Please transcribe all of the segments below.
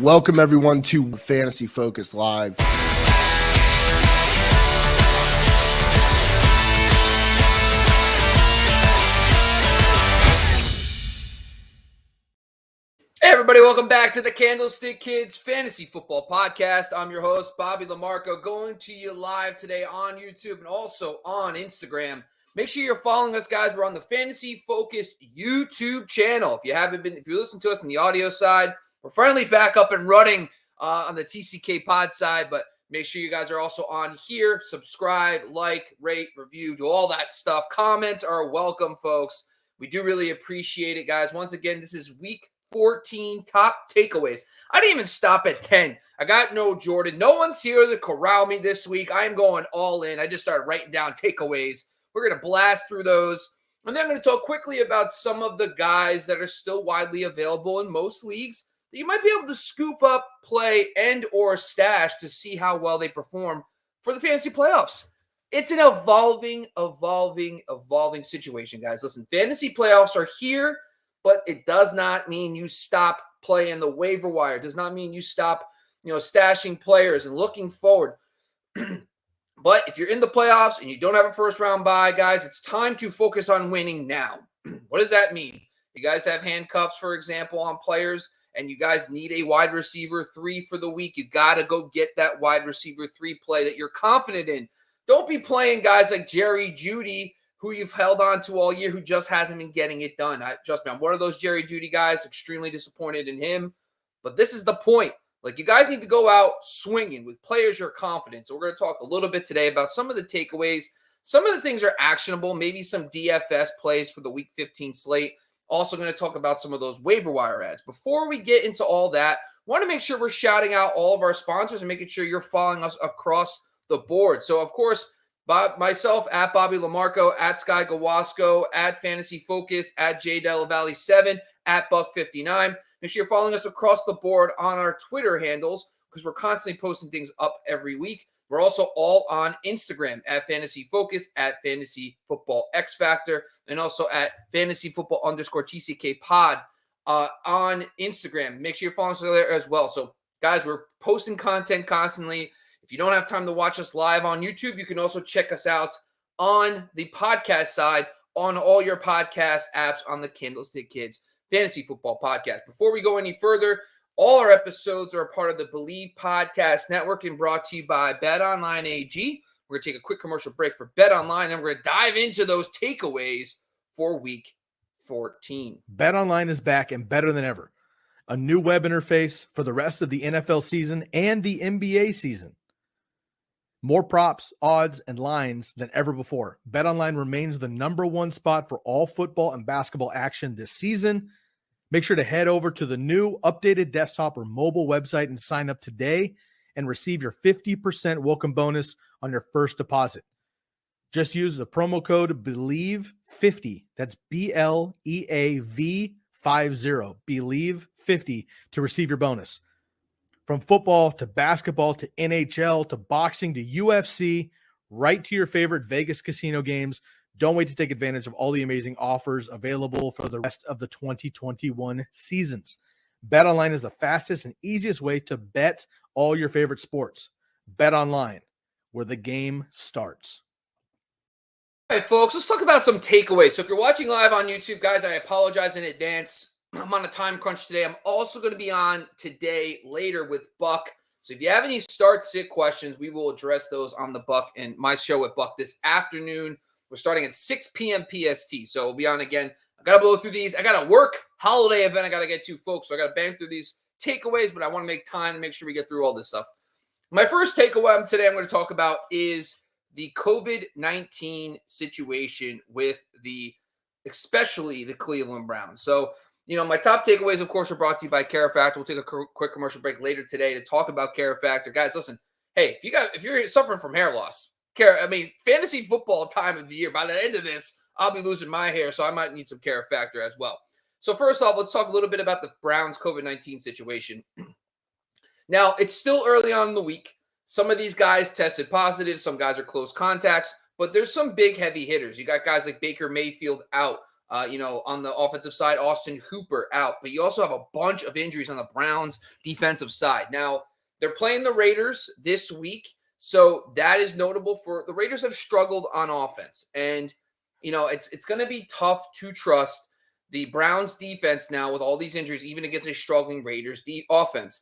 Welcome everyone to Fantasy Focus Live. Hey everybody, welcome back to the Candlestick Kids Fantasy Football Podcast. I'm your host, Bobby LaMarco, going to you live today on YouTube and also on Instagram. Make sure you're following us, guys. We're on the Fantasy Focused YouTube channel. If you listen to us on the audio side, we're finally back up and running on the TCK pod side, but make sure you guys are also on here. Subscribe, like, rate, review, do all that stuff. Comments are welcome, folks. We do really appreciate it, guys. Once again, this is week 14 top takeaways. I didn't even stop at 10. I got no Jordan. No one's here to corral me this week. I'm going all in. I just started writing down takeaways. We're going to blast through those. And then I'm going to talk quickly about some of the guys that are still widely available in most leagues that you might be able to scoop up, play, and or stash to see how well they perform for the fantasy playoffs. It's an evolving situation, guys. Listen, fantasy playoffs are here, but it does not mean you stop playing the waiver wire. It does not mean you stop, stashing players and looking forward. But if you're in the playoffs and you don't have a first-round bye, guys, it's time to focus on winning now. What does that mean? You guys have handcuffs, for example, on players, and you guys need a wide receiver 3 for the week. You got to go get that wide receiver 3 play that you're confident in. Don't be playing guys like Jerry Jeudy, who you've held on to all year, who just hasn't been getting it done. Trust me, I'm one of those Jerry Jeudy guys, extremely disappointed in him. But this is the point. Like, you guys need to go out swinging with players you're confident. So we're going to talk a little bit today about some of the takeaways. Some of the things are actionable, maybe some DFS plays for the Week 15 slate. Also going to talk about some of those waiver wire ads. Before we get into all that, want to make sure we're shouting out all of our sponsors and making sure you're following us across the board. So, of course, myself, at Bobby LaMarco, at Sky Gawasco, at Fantasy Focus, at J Della Valley 7, at Buck59. Make sure you're following us across the board on our Twitter handles because we're constantly posting things up every week. We're also all on Instagram at Fantasy Focus, at Fantasy Football X Factor, and also at Fantasy Football _TCK Pod on Instagram. Make sure you're following us there as well. So, guys, we're posting content constantly. If you don't have time to watch us live on YouTube, you can also check us out on the podcast side on all your podcast apps on the Candlestick Kids Fantasy Football Podcast. Before we go any further, all our episodes are a part of the Believe Podcast Network and brought to you by BetOnline AG. We're going to take a quick commercial break for BetOnline, and we're going to dive into those takeaways for Week 14. BetOnline is back and better than ever. A new web interface for the rest of the NFL season and the NBA season. More props, odds, and lines than ever before. BetOnline remains the #1 spot for all football and basketball action this season. Make sure to head over to the new updated desktop or mobile website and sign up today and receive your 50% welcome bonus on your first deposit. Just use the promo code BELIEVE50. That's BLEAV50. BELIEVE50 to receive your bonus. From football to basketball to NHL to boxing to UFC, right to your favorite Vegas casino games. Don't wait to take advantage of all the amazing offers available for the rest of the 2021 seasons. BetOnline is the fastest and easiest way to bet all your favorite sports. BetOnline, where the game starts. All right, folks, let's talk about some takeaways. So if you're watching live on YouTube, guys, I apologize in advance. I'm on a time crunch today. I'm also going to be on today later with Buck. So if you have any start-sit questions, we will address those on the Buck and my show with Buck this afternoon. We're starting at 6 p.m. PST. So we'll be on again. I got to blow through these. I got a work holiday event I got to get to, folks. So I got to bang through these takeaways, but I want to make time to make sure we get through all this stuff. My first takeaway today I'm going to talk about is the COVID-19 situation with especially the Cleveland Browns. So, my top takeaways, of course, are brought to you by CareFactor. We'll take a quick commercial break later today to talk about CareFactor. Guys, listen, hey, if you're suffering from hair loss, fantasy football time of the year, by the end of this, I'll be losing my hair, so I might need some CareFactor as well. So first off, let's talk a little bit about the Browns COVID-19 situation. Now, it's still early on in the week. Some of these guys tested positive. Some guys are close contacts. But there's some big heavy hitters. You got guys like Baker Mayfield out. On the offensive side, Austin Hooper out. But you also have a bunch of injuries on the Browns defensive side. Now, they're playing the Raiders this week. So that is notable for the Raiders have struggled on offense. And, it's going to be tough to trust the Browns defense now with all these injuries, even against a struggling Raiders offense.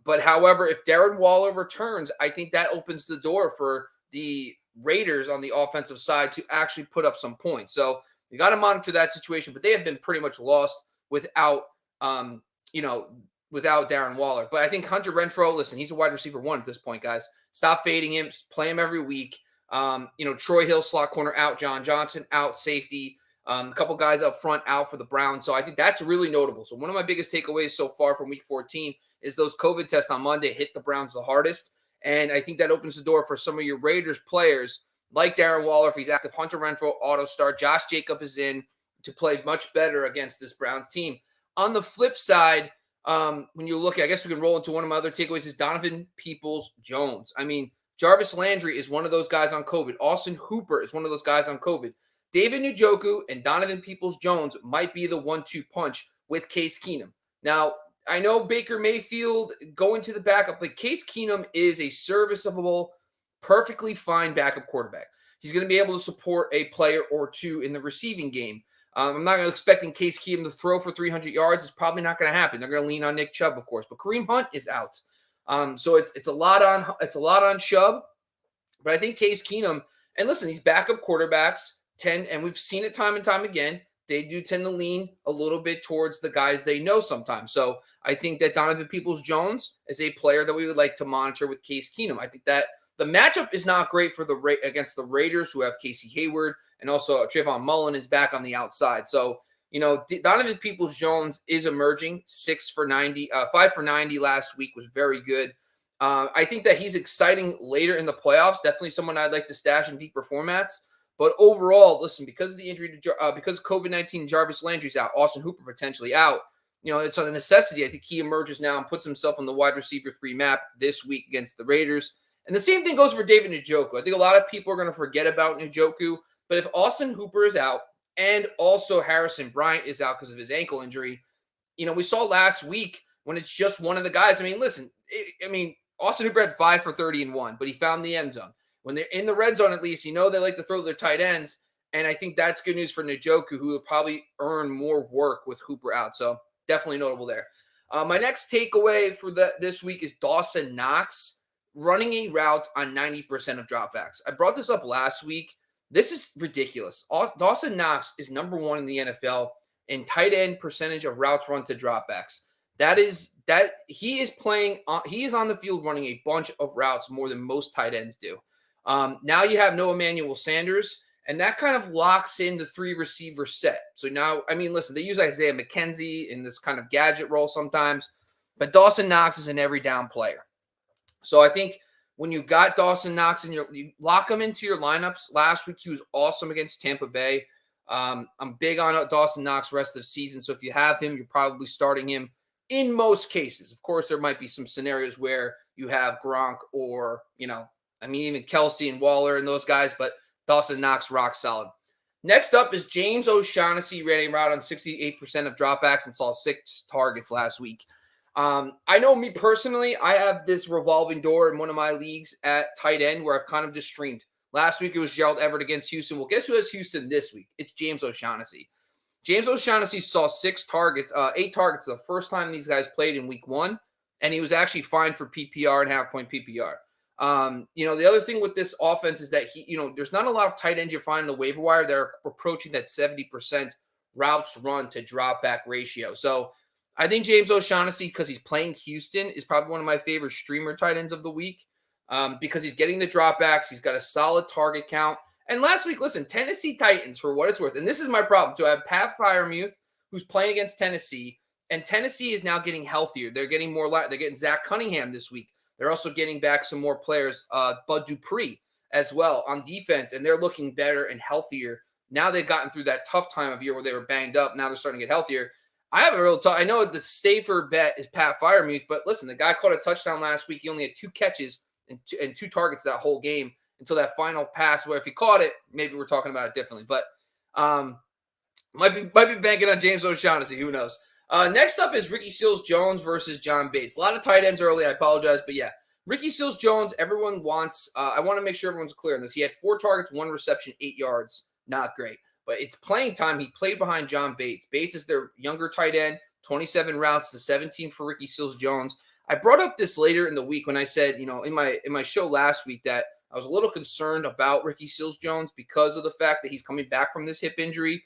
But however, if Darren Waller returns, I think that opens the door for the Raiders on the offensive side to actually put up some points. So you got to monitor that situation, but they have been pretty much lost without Darren Waller. But I think Hunter Renfrow, listen, he's a wide receiver 1 at this point, guys. Stop fading him, play him every week. Troy Hill, slot corner out, John Johnson out, safety. A couple guys up front out for the Browns. So I think that's really notable. So one of my biggest takeaways so far from week 14 is those COVID tests on Monday hit the Browns the hardest. And I think that opens the door for some of your Raiders players like Darren Waller, if he's active, Hunter Renfrow, auto start. Josh Jacobs is in to play much better against this Browns team. On the flip side, when you look, I guess we can roll into one of my other takeaways is Donovan Peoples-Jones. I mean, Jarvis Landry is one of those guys on COVID. Austin Hooper is one of those guys on COVID. David Njoku and Donovan Peoples-Jones might be the 1-2 punch with Case Keenum. Now, I know Baker Mayfield going to the backup, but Case Keenum is a serviceable, perfectly fine backup quarterback. He's going to be able to support a player or two in the receiving game. I'm not expecting Case Keenum to throw for 300 yards. It's probably not going to happen. They're going to lean on Nick Chubb, of course, but Kareem Hunt is out. So it's a lot on Chubb, but I think Case Keenum, and listen, these backup quarterbacks tend, and we've seen it time and time again, they do tend to lean a little bit towards the guys they know sometimes. So I think that Donovan Peoples-Jones is a player that we would like to monitor with Case Keenum. I think that the matchup is not great for against the Raiders, who have Casey Hayward, and also Trayvon Mullen is back on the outside. So, Donovan Peoples-Jones is emerging 5 for 90 last week was very good. I think that he's exciting later in the playoffs. Definitely someone I'd like to stash in deeper formats. But overall, listen, because of the injury because of COVID-19, Jarvis Landry's out, Austin Hooper potentially out. It's a necessity. I think he emerges now and puts himself on the wide receiver 3 map this week against the Raiders. And the same thing goes for David Njoku. I think a lot of people are going to forget about Njoku. But if Austin Hooper is out and also Harrison Bryant is out because of his ankle injury, we saw last week when it's just one of the guys. I mean, listen, Austin Hooper had 5 for 30 and 1, but he found the end zone. When they're in the red zone, at least, they like to throw their tight ends. And I think that's good news for Njoku, who will probably earn more work with Hooper out. So definitely notable there. My next takeaway for this week is Dawson Knox running a route on 90% of dropbacks. I brought this up last week. This is ridiculous. Dawson Knox is number 1 in the NFL in tight end percentage of routes run to dropbacks. He is on the field running a bunch of routes more than most tight ends do. Now you have no Emmanuel Sanders, and that kind of locks in the 3 receiver set. So now, listen, they use Isaiah McKenzie in this kind of gadget role sometimes, but Dawson Knox is an every down player. So I think when you got Dawson Knox and you lock him into your lineups, last week he was awesome against Tampa Bay. I'm big on Dawson Knox rest of the season. So if you have him, you're probably starting him in most cases. Of course, there might be some scenarios where you have Gronk or, even Kelsey and Waller and those guys, but Dawson Knox rock solid. Next up is James O'Shaughnessy ran a route on 68% of dropbacks and saw 6 targets last week. I know me personally, I have this revolving door in one of my leagues at tight end where I've kind of just streamed. Last week it was Gerald Everett against Houston. Well, guess who has Houston this week? It's James O'Shaughnessy. James O'Shaughnessy saw 8 targets the first time these guys played in week 1, and he was actually fine for PPR and half-point PPR. The other thing with this offense is that there's not a lot of tight ends you find in the waiver wire that are approaching that 70% routes run to drop back ratio. So I think James O'Shaughnessy, because he's playing Houston, is probably one of my favorite streamer tight ends of the week because he's getting the dropbacks. He's got a solid target count. And last week, listen, Tennessee Titans, for what it's worth, and this is my problem, too. I have Pat Freiermuth, who's playing against Tennessee, and Tennessee is now getting healthier. They're getting they're getting Zach Cunningham this week. They're also getting back some more players, Bud Dupree as well on defense, and they're looking better and healthier. Now they've gotten through that tough time of year where they were banged up. Now they're starting to get healthier. I have a real I know the safer bet is Pat Freiermuth, but listen, the guy caught a touchdown last week. He only had 2 catches and 2 targets that whole game until that final pass, where if he caught it, maybe we're talking about it differently. But Might be banking on James O'Shaughnessy. Who knows? Next up is Ricky Seals-Jones versus John Bates. A lot of tight ends early. I apologize, but yeah. Ricky Seals-Jones, everyone wants I want to make sure everyone's clear on this. He had 4 targets, 1 reception, 8 yards. Not great. But it's playing time. He played behind John Bates. Bates is their younger tight end, 27 routes to 17 for Ricky Seals-Jones. I brought up this later in the week when I said, in my show last week that I was a little concerned about Ricky Seals-Jones because of the fact that he's coming back from this hip injury.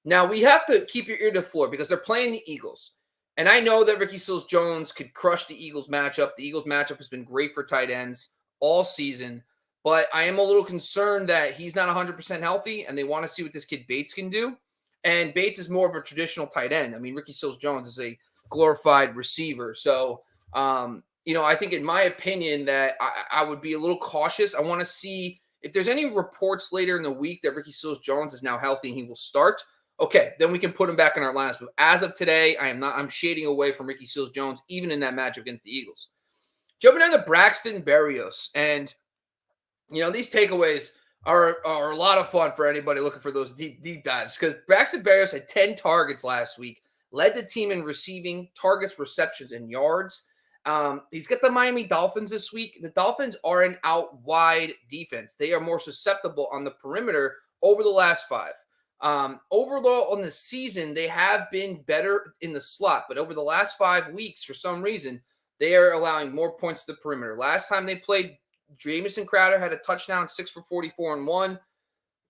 Now, we have to keep your ear to the floor because they're playing the Eagles. And I know that Ricky Seals-Jones could crush the Eagles matchup. The Eagles matchup has been great for tight ends all season. But I am a little concerned that he's not 100% healthy, and they want to see what this kid Bates can do. And Bates is more of a traditional tight end. I mean, Ricky Seals-Jones is a glorified receiver. So, I think in my opinion that I would be a little cautious. I want to see if there's any reports later in the week that Ricky Seals-Jones is now healthy and he will start. Okay, then we can put him back in our lineups. But as of today, I'm shading away from Ricky Seals-Jones, even in that matchup against the Eagles. Jumping down to Braxton Berrios. And, these takeaways are a lot of fun for anybody looking for those deep dives. Because Braxton Berrios had 10 targets last week, led the team in receiving, targets, receptions, and yards. He's got the Miami Dolphins this week. The Dolphins are an out-wide defense. They are more susceptible on the perimeter over the last 5. Overall on the season, they have been better in the slot, but over the last 5 weeks, for some reason, they are allowing more points to the perimeter. Last time they played, Jamison Crowder had a touchdown, 6 for 44 and 1.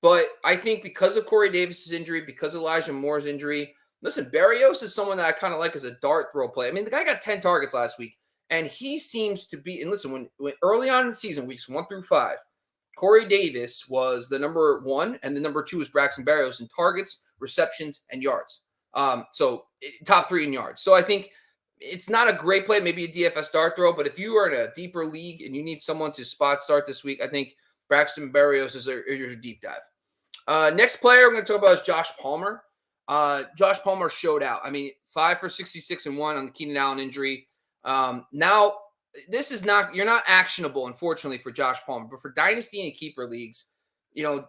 But I think because of Corey Davis's injury, because of Elijah Moore's injury, listen, Berrios is someone that I kind of like as a dart throw play. I mean, the guy got 10 targets last week, and he seems to be, and listen, when early on in the season, weeks 1 through 5, Corey Davis was the number 1, and the number 2 was Braxton Berrios in targets, receptions, and yards. So top 3 in yards. So I think it's not a great play, maybe a DFS dart throw, but if you are in a deeper league and you need someone to spot start this week, I think Braxton Berrios is your deep dive. Next player I'm going to talk about is Josh Palmer. Josh Palmer showed out. I mean, 5 for 66 and 1 on the Keenan Allen injury. Now, you're not actionable, unfortunately, for Josh Palmer, but for dynasty and keeper leagues,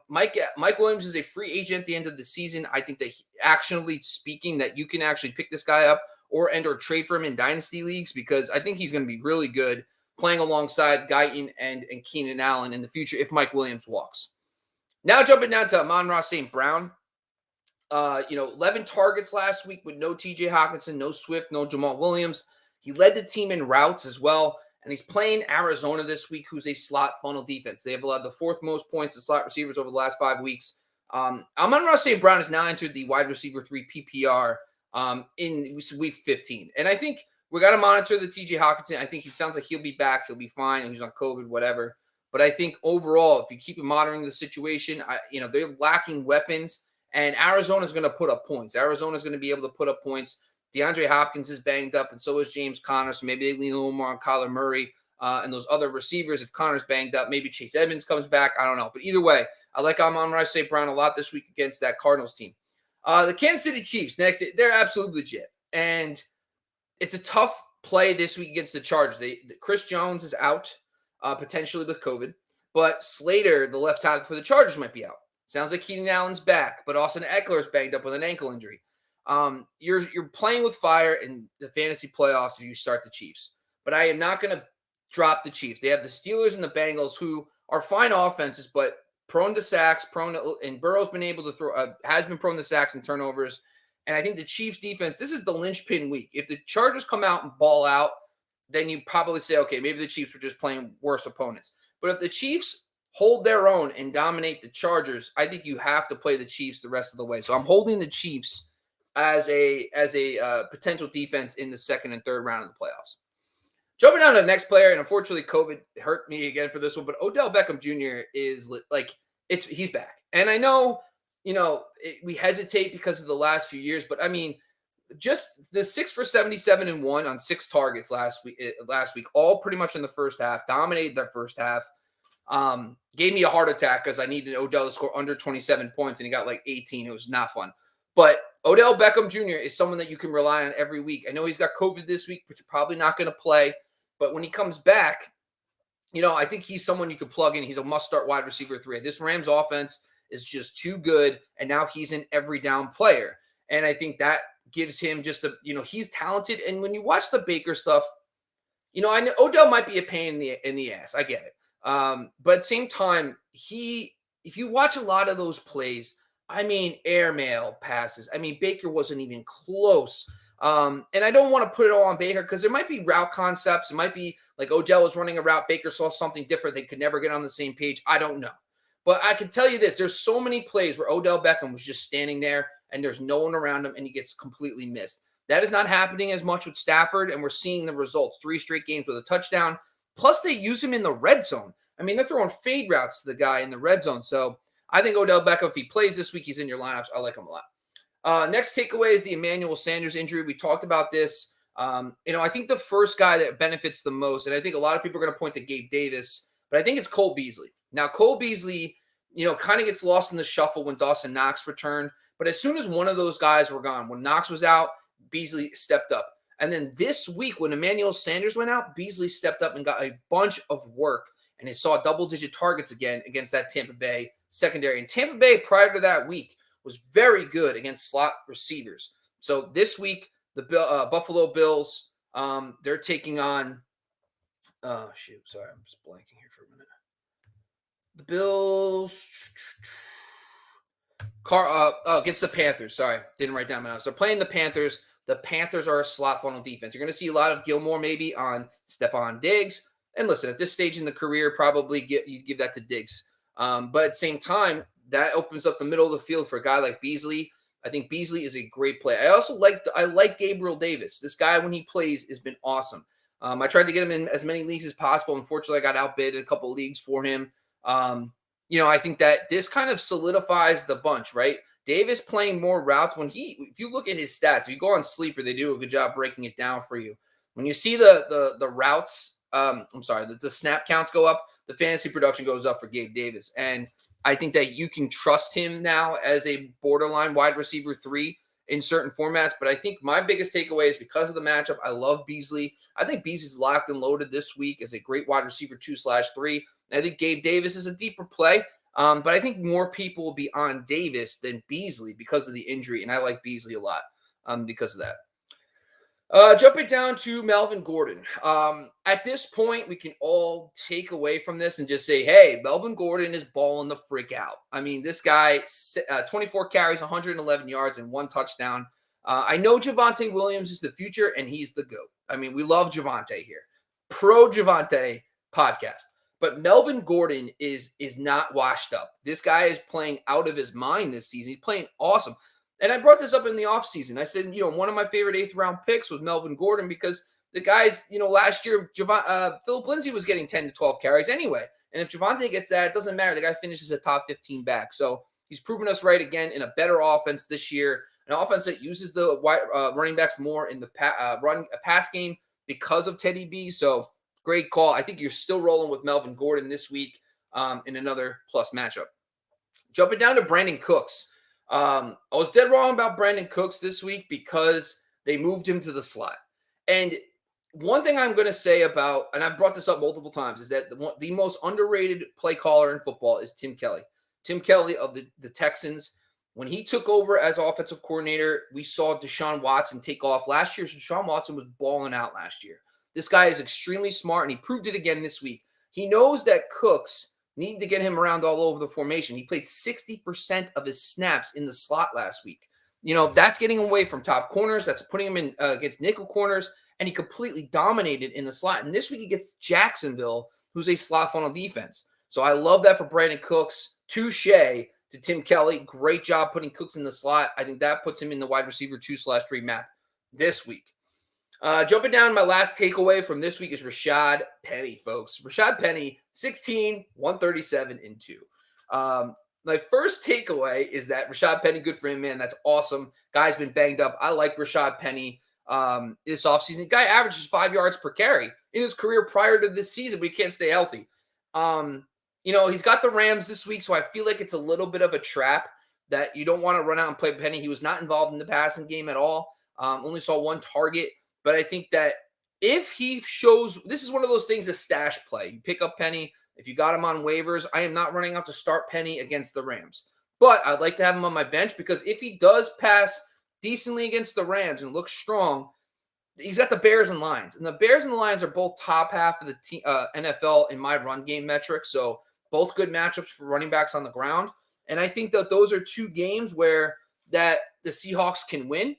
Mike Williams is a free agent at the end of the season. I think that actionably speaking, that you can actually pick this guy up or trade for him in dynasty leagues, because I think he's going to be really good playing alongside Guyton and Keenan Allen in the future if Mike Williams walks. Now jumping down to Amon-Ra St. Brown. 11 targets last week with no TJ Hawkinson, no Swift, no Jamal Williams. He led the team in routes as well, and he's playing Arizona this week, who's a slot funnel defense. They have allowed the 4th most points to slot receivers over the last 5 weeks. Amon-Ra St. Brown has now entered the wide receiver 3 PPR in week 15. And I think we got to monitor the TJ Hawkinson. I think he sounds like he'll be back. He'll be fine. And he's on COVID, whatever. But I think overall, if you keep monitoring the situation, they're lacking weapons, and Arizona's going to put up points. Arizona's going to be able to put up points. DeAndre Hopkins is banged up, and so is James Conner. So maybe they lean a little more on Kyler Murray and those other receivers. If Conner's banged up, maybe Chase Edmonds comes back. I don't know. But either way, I like Amon-Ra St. Brown a lot this week against that Cardinals team. The Kansas City Chiefs, next, they're absolutely legit. And it's a tough play this week against the Chargers. Chris Jones is out, potentially with COVID. But Slater, the left tackle for the Chargers, might be out. Sounds like Keenan Allen's back, but Austin Eckler's banged up with an ankle injury. You're playing with fire in the fantasy playoffs if you start the Chiefs. But I am not going to drop the Chiefs. They have the Steelers and the Bengals, who are fine offenses, but prone to sacks, and Burrow's been able to has been prone to sacks and turnovers. And I think the Chiefs defense, this is the linchpin week. If the Chargers come out and ball out, then you probably say, okay, maybe the Chiefs were just playing worse opponents. But if the Chiefs hold their own and dominate the Chargers, I think you have to play the Chiefs the rest of the way. So I'm holding the Chiefs as a potential defense in the 2nd and 3rd round of the playoffs. Jumping down to the next player, and unfortunately COVID hurt me again for this one, but Odell Beckham Jr. is he's back. And I know, we hesitate because of the last few years, but I mean, just the 6 for 77 and 1 on 6 targets last week, all pretty much in the first half, dominated that first half. Gave me a heart attack because I needed Odell to score under 27 points, and he got like 18. It was not fun. But Odell Beckham Jr. is someone that you can rely on every week. I know he's got COVID this week, but you're probably not going to play. But when he comes back, I think he's someone you could plug in. He's a must-start wide receiver 3. This Rams offense is just too good, and now he's an every down player. And I think that gives him just he's talented. And when you watch the Baker stuff, I know Odell might be a pain in the ass. I get it. But at the same time, if you watch a lot of those plays, airmail passes. Baker wasn't even close. And I don't want to put it all on Baker because there might be route concepts. It might be like Odell was running a route. Baker saw something different. They could never get on the same page. I don't know. But I can tell you this. There's so many plays where Odell Beckham was just standing there and there's no one around him and he gets completely missed. That is not happening as much with Stafford, and we're seeing the results. 3 straight games with a touchdown. Plus, they use him in the red zone. They're throwing fade routes to the guy in the red zone. So I think Odell Beckham, if he plays this week, he's in your lineups. I like him a lot. Next takeaway is the Emmanuel Sanders injury. We talked about this. I think the first guy that benefits the most, and I think a lot of people are going to point to Gabe Davis, but I think it's Cole Beasley. Now, Cole Beasley, kind of gets lost in the shuffle when Dawson Knox returned. But as soon as one of those guys were gone, when Knox was out, Beasley stepped up. And then this week, when Emmanuel Sanders went out, Beasley stepped up and got a bunch of work. And he saw double-digit targets again against that Tampa Bay secondary. And Tampa Bay, prior to that week, was very good against slot receivers. So this week, the Buffalo Bills, they're taking on – I'm just blanking here for a minute. The Bills against the Panthers. Sorry, didn't write down my notes. They're playing the Panthers. The Panthers are a slot funnel defense. You're going to see a lot of Gilmore maybe on Stephon Diggs. And listen, at this stage in the career, probably you give that to Diggs. But at the same time, that opens up the middle of the field for a guy like Beasley. I think Beasley is a great play. I like Gabriel Davis. This guy, when he plays, has been awesome. I tried to get him in as many leagues as possible. Unfortunately, I got outbid in a couple of leagues for him. I think that this kind of solidifies the bunch, right? Davis playing more routes if you look at his stats, if you go on Sleeper, they do a good job breaking it down for you. When you see the routes, the snap counts go up, the fantasy production goes up for Gabe Davis. And I think that you can trust him now as a borderline wide receiver 3 in certain formats. But I think my biggest takeaway is because of the matchup, I love Beasley. I think Beasley's locked and loaded this week as a great wide receiver 2/3. I think Gabe Davis is a deeper play. But I think more people will be on Davis than Beasley because of the injury. And I like Beasley a lot because of that. Jumping down to Melvin Gordon. At this point, we can all take away from this and just say, hey, Melvin Gordon is balling the freak out. This guy, 24 carries, 111 yards, and 1 touchdown. I know Javonte Williams is the future, and he's the GOAT. We love Javonte here. Pro Javonte podcast. But Melvin Gordon is not washed up. This guy is playing out of his mind this season. He's playing awesome. And I brought this up in the offseason. I said, one of my favorite 8th-round picks was Melvin Gordon because the guys, last year, Philip Lindsay was getting 10 to 12 carries anyway. And if Javonte gets that, it doesn't matter. The guy finishes a top 15 back. So he's proven us right again in a better offense this year, an offense that uses the running backs more in the pass game because of Teddy B. So great call. I think you're still rolling with Melvin Gordon this week in another plus matchup. Jumping down to Brandon Cooks. I was dead wrong about Brandon Cooks this week because they moved him to the slot. And one thing I'm going to say about, and I've brought this up multiple times, is that the most underrated play caller in football is Tim Kelly. Tim Kelly of the Texans. When he took over as offensive coordinator, we saw Deshaun Watson take off. Last year, Deshaun Watson was balling out last year. This guy is extremely smart, and he proved it again this week. He knows that Cooks need to get him around all over the formation. He played 60% of his snaps in the slot last week. That's getting away from top corners. That's putting him in against nickel corners, and he completely dominated in the slot. And this week he gets Jacksonville, who's a slot funnel defense. So I love that for Brandon Cooks. Touche to Tim Kelly. Great job putting Cooks in the slot. I think that puts him in the wide receiver 2/3 map this week. Jumping down, my last takeaway from this week is Rashad Penny, folks. Rashad Penny, 16, 137, and 2. My first takeaway is that Rashad Penny, good for him, man. That's awesome. Guy's been banged up. I like Rashad Penny this offseason. The guy averages 5 yards per carry in his career prior to this season, but he can't stay healthy. He's got the Rams this week, so I feel like it's a little bit of a trap that you don't want to run out and play Penny. He was not involved in the passing game at all. Only saw 1 target. But I think that if he shows, this is one of those things, a stash play. You pick up Penny. If you got him on waivers, I am not running out to start Penny against the Rams. But I'd like to have him on my bench because if he does pass decently against the Rams and looks strong, he's got the Bears and Lions. And the Bears and the Lions are both top half of the NFL in my run game metrics. So both good matchups for running backs on the ground. And I think that those are two games where that the Seahawks can win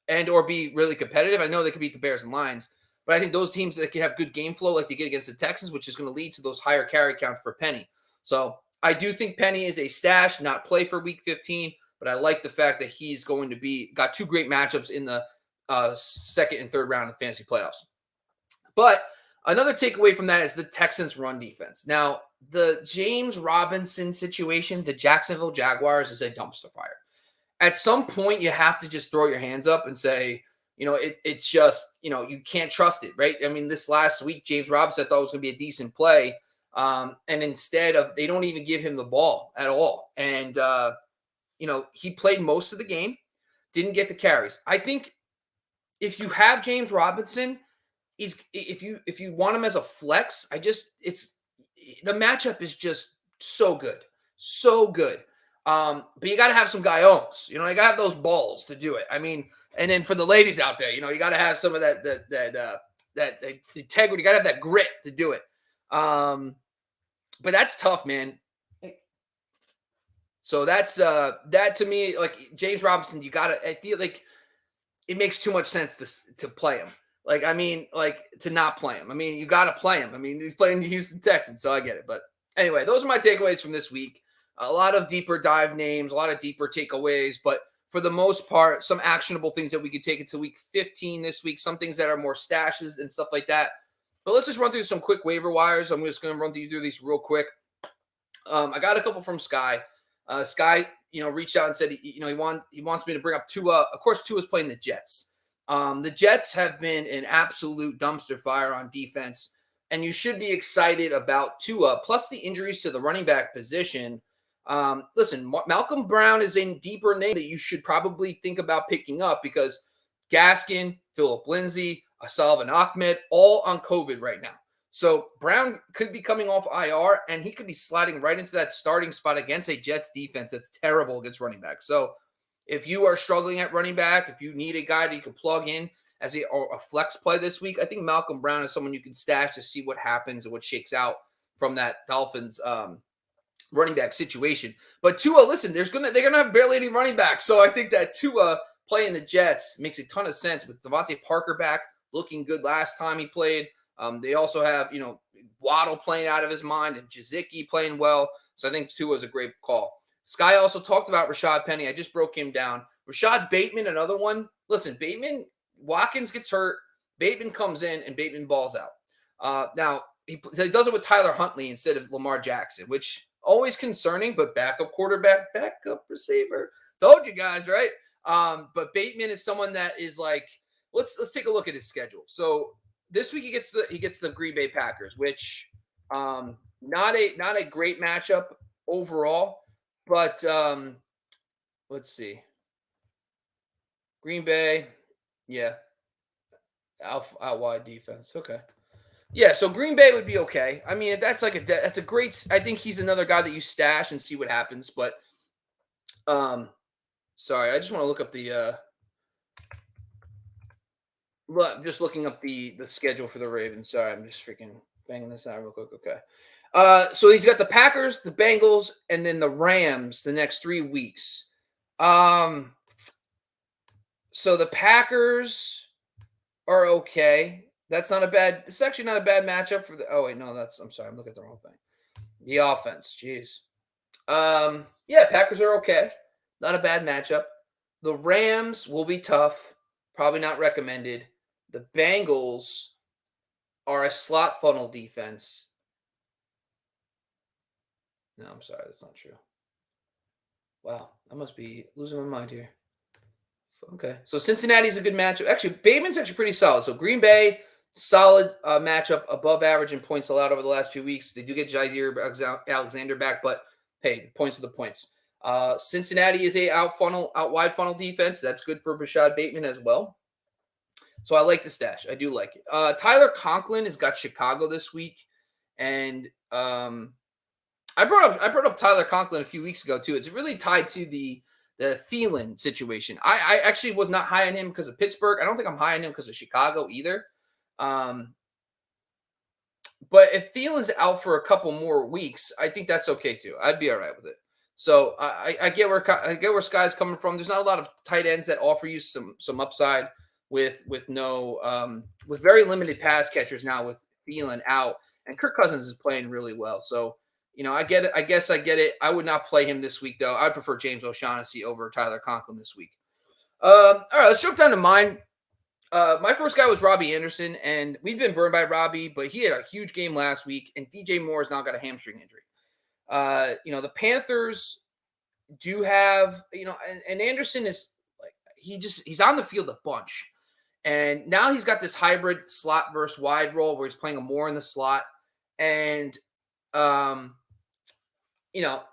and or be really competitive. I know they could beat the Bears and Lions, but I think those teams that can have good game flow like they get against the Texans, which is going to lead to those higher carry counts for Penny. So I do think Penny is a stash, not play for week 15, but I like the fact that he's going to be got two great matchups in the second and third round of the fantasy playoffs. But another takeaway from that is the Texans run defense. Now, the James Robinson situation, the Jacksonville Jaguars is a dumpster fire. At some point, you have to just throw your hands up and say, it's just, you can't trust it, right? I mean, this last week, James Robinson I thought was going to be a decent play. And instead they don't even give him the ball at all. And, he played most of the game, didn't get the carries. I think if you have James Robinson, if you want him as a flex, the matchup is just so good. So good. But you got to have some guy-owns. You got to have those balls to do it. I mean, and then for the ladies out there, you got to have some of that integrity. You got to have that grit to do it. But that's tough, man. So that's that to me, like James Robinson, I feel like it makes too much sense to play him. Like, I mean, like to not play him. I mean, you got to play him. I mean, he's playing the Houston Texans, so I get it. But anyway, those are my takeaways from this week. A lot of deeper dive names, a lot of deeper takeaways, but for the most part, some actionable things that we could take into week 15 this week, some things that are more stashes and stuff like that. But let's just run through some quick waiver wires. I'm just going to run through these real quick. I got a couple from Sky. Sky, reached out and said, he wants me to bring up Tua. Of course, Tua's playing the Jets. The Jets have been an absolute dumpster fire on defense, and you should be excited about Tua, plus the injuries to the running back position. Listen, Malcolm Brown is a deeper name that you should probably think about picking up because Gaskin, Phillip Lindsay, Salvin Ahmed, all on COVID right now. So Brown could be coming off IR, and he could be sliding right into that starting spot against a Jets defense that's terrible against running back. So if you are struggling at running back, if you need a guy that you can plug in as a flex play this week, I think Malcolm Brown is someone you can stash to see what happens and what shakes out from that Dolphins running back situation. But Tua, listen, they're gonna have barely any running backs. So I think that Tua playing the Jets makes a ton of sense with Devontae Parker back, looking good last time he played. They also have, Waddle playing out of his mind and Gesicki playing well. So I think Tua is a great call. Sky also talked about Rashad Penny. I just broke him down. Rashad Bateman, another one. Listen, Watkins gets hurt. Bateman comes in and Bateman balls out. Now, he does it with Tyler Huntley instead of Lamar Jackson, which always concerning, but backup quarterback, backup receiver. Told you guys, right? But Bateman is someone that is like, let's take a look at his schedule. So this week he gets the Green Bay Packers, which not a great matchup overall, but let's see. Green Bay, yeah, out wide defense. Okay. Yeah, so Green Bay would be okay. I mean, that's a great. I think he's another guy that you stash and see what happens. But, sorry, I just want to look up the. I'm just looking up the schedule for the Ravens. Sorry, I'm just freaking banging this out real quick. Okay. So he's got the Packers, the Bengals, and then the Rams the next 3 weeks. So the Packers are okay. It's actually not a bad matchup for I'm sorry, I'm looking at the wrong thing. The offense, jeez. Yeah, Packers are okay. Not a bad matchup. The Rams will be tough. Probably not recommended. The Bengals are a slot funnel defense. No, I'm sorry, that's not true. Wow, I must be losing my mind here. Okay, so Cincinnati's a good matchup. Actually, Bateman's actually pretty solid. So Green Bay, solid matchup, above average in points allowed over the last few weeks. They do get Jair Alexander back, but hey, the points are the points. Cincinnati is a out wide funnel defense. That's good for Rashad Bateman as well. So I like the stash. I do like it. Tyler Conklin has got Chicago this week, and I I brought up Tyler Conklin a few weeks ago too. It's really tied to the Thielen situation. I actually was not high on him because of Pittsburgh. I don't think I'm high on him because of Chicago either. But if Thielen's out for a couple more weeks, I think that's okay too. I'd be all right with it. So I get where Sky's coming from. There's not a lot of tight ends that offer you some upside with very limited pass catchers now with Thielen out, and Kirk Cousins is playing really well. So I get it. I guess I get it. I would not play him this week though. I'd prefer James O'Shaughnessy over Tyler Conklin this week. All right, let's jump down to mine. My first guy was Robbie Anderson, and we've been burned by Robbie, but he had a huge game last week, and DJ Moore has now got a hamstring injury. The Panthers do have, and Anderson is like, he's on the field a bunch. And now he's got this hybrid slot versus wide role where he's playing more in the slot. And,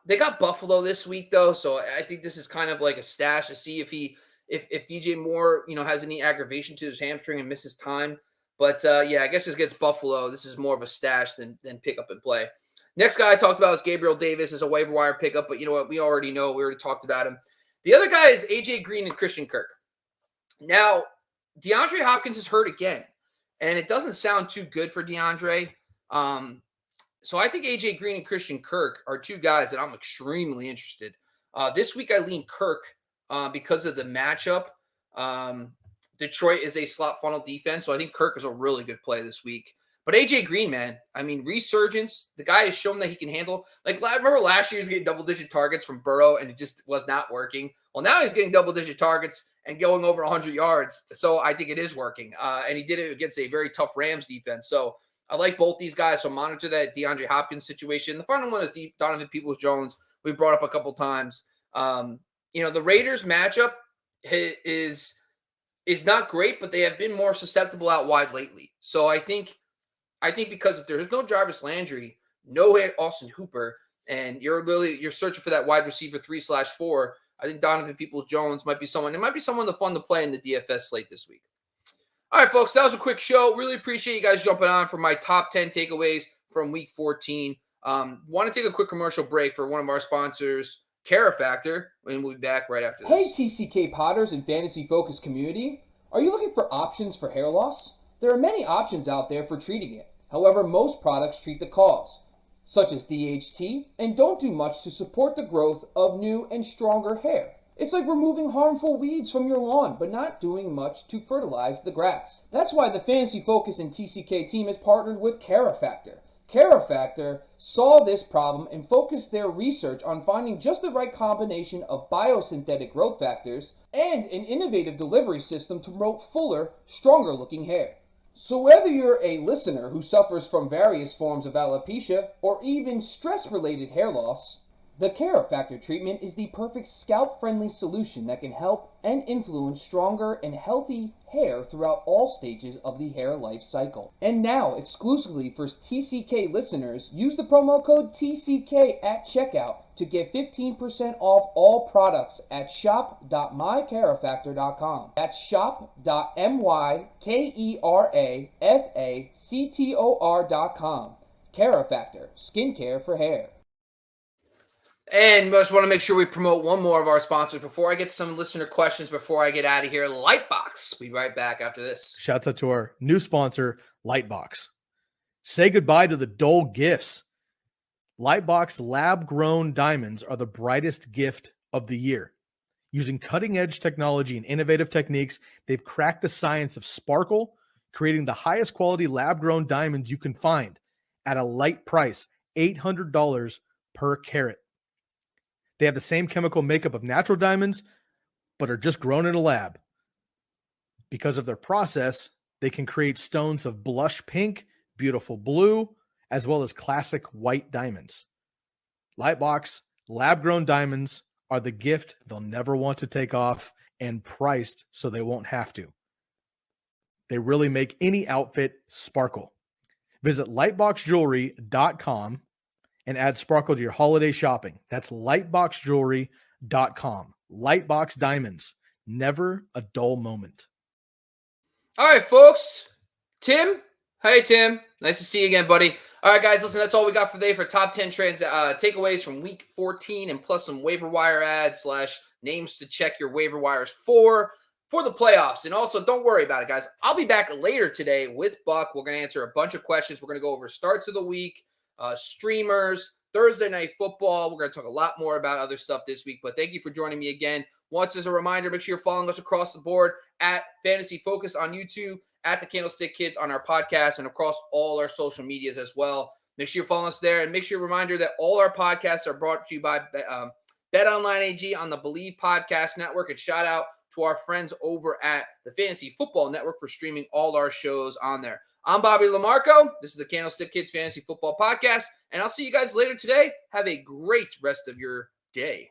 they got Buffalo this week though. So I think this is kind of like a stash to see if DJ Moore, has any aggravation to his hamstring and misses time. But I guess against Buffalo, this is more of a stash than pick up and play. Next guy I talked about is Gabriel Davis as a waiver wire pickup, but you know what? We already talked about him. The other guy is AJ Green and Christian Kirk. Now, DeAndre Hopkins is hurt again, and it doesn't sound too good for DeAndre. So I think AJ Green and Christian Kirk are two guys that I'm extremely interested. This week I lean Kirk because of the matchup. Detroit is a slot funnel defense, so I think Kirk is a really good play this week. But AJ Green, man, I mean, resurgence. The guy has shown that he can handle. Like, I remember last year he was getting double-digit targets from Burrow, and it just was not working. Well, now he's getting double-digit targets and going over 100 yards. So I think it is working. And he did it against a very tough Rams defense. So I like both these guys. So monitor that DeAndre Hopkins situation. The final one is Donovan Peoples-Jones. We brought up a couple times. The Raiders matchup is not great, but they have been more susceptible out wide lately. So I think because if there's no Jarvis Landry, no Austin Hooper, and you're searching for that wide receiver 3/4, I think Donovan Peoples-Jones might be someone. It might be someone fun to play in the DFS slate this week. All right, folks, that was a quick show. Really appreciate you guys jumping on for my top 10 takeaways from Week 14. Want to take a quick commercial break for one of our sponsors, Factor, and we'll be back right after this. Hey, TCK Potters and Fantasy Focus community. Are you looking for options for hair loss? There are many options out there for treating it. However, most products treat the cause, such as DHT, and don't do much to support the growth of new and stronger hair. It's like removing harmful weeds from your lawn, but not doing much to fertilize the grass. That's why the Fantasy Focus and TCK team has partnered with Factor. Factor saw this problem and focused their research on finding just the right combination of biosynthetic growth factors and an innovative delivery system to promote fuller, stronger-looking hair. So whether you're a listener who suffers from various forms of alopecia or even stress-related hair loss, the Factor treatment is the perfect scalp-friendly solution that can help and influence stronger and healthy hair throughout all stages of the hair life cycle. And now, exclusively for TCK listeners, use the promo code TCK at checkout to get 15% off all products at shop.mycarafactor.com. That's shop.mykerafactor.com. Carafactor, skincare for hair. And just want to make sure we promote one more of our sponsors before I get some listener questions before I get out of here. Lightbox. Be right back after this. Shouts out to our new sponsor, Lightbox. Say goodbye to the dull gifts. Lightbox lab-grown diamonds are the brightest gift of the year. Using cutting-edge technology and innovative techniques, they've cracked the science of sparkle, creating the highest quality lab-grown diamonds you can find at a light price, $800 per carat. They have the same chemical makeup of natural diamonds, but are just grown in a lab. Because of their process, they can create stones of blush pink, beautiful blue, as well as classic white diamonds. Lightbox lab-grown diamonds are the gift they'll never want to take off and priced so they won't have to. They really make any outfit sparkle. Visit lightboxjewelry.com and add sparkle to your holiday shopping. That's lightboxjewelry.com. Lightbox diamonds. Never a dull moment. All right, folks. Tim. Hey, Tim. Nice to see you again, buddy. All right, guys, listen, that's all we got for today for top 10 takeaways from week 14 and plus some waiver wire ads / names to check your waiver wires for the playoffs. And also, don't worry about it, guys. I'll be back later today with Buck. We're going to answer a bunch of questions. We're going to go over starts of the week, streamers, Thursday Night Football. We're going to talk a lot more about other stuff this week. But thank you for joining me again. Once as a reminder, make sure you're following us across the board at Fantasy Focus on YouTube, at the Candlestick Kids on our podcast, and across all our social medias as well. Make sure you're following us there, and make sure you're a reminder that all our podcasts are brought to you by BetOnline AG on the Believe Podcast Network. And shout out to our friends over at the Fantasy Football Network for streaming all our shows on there. I'm Bobby Lamarco. This is the Candlestick Kids Fantasy Football Podcast, and I'll see you guys later today. Have a great rest of your day.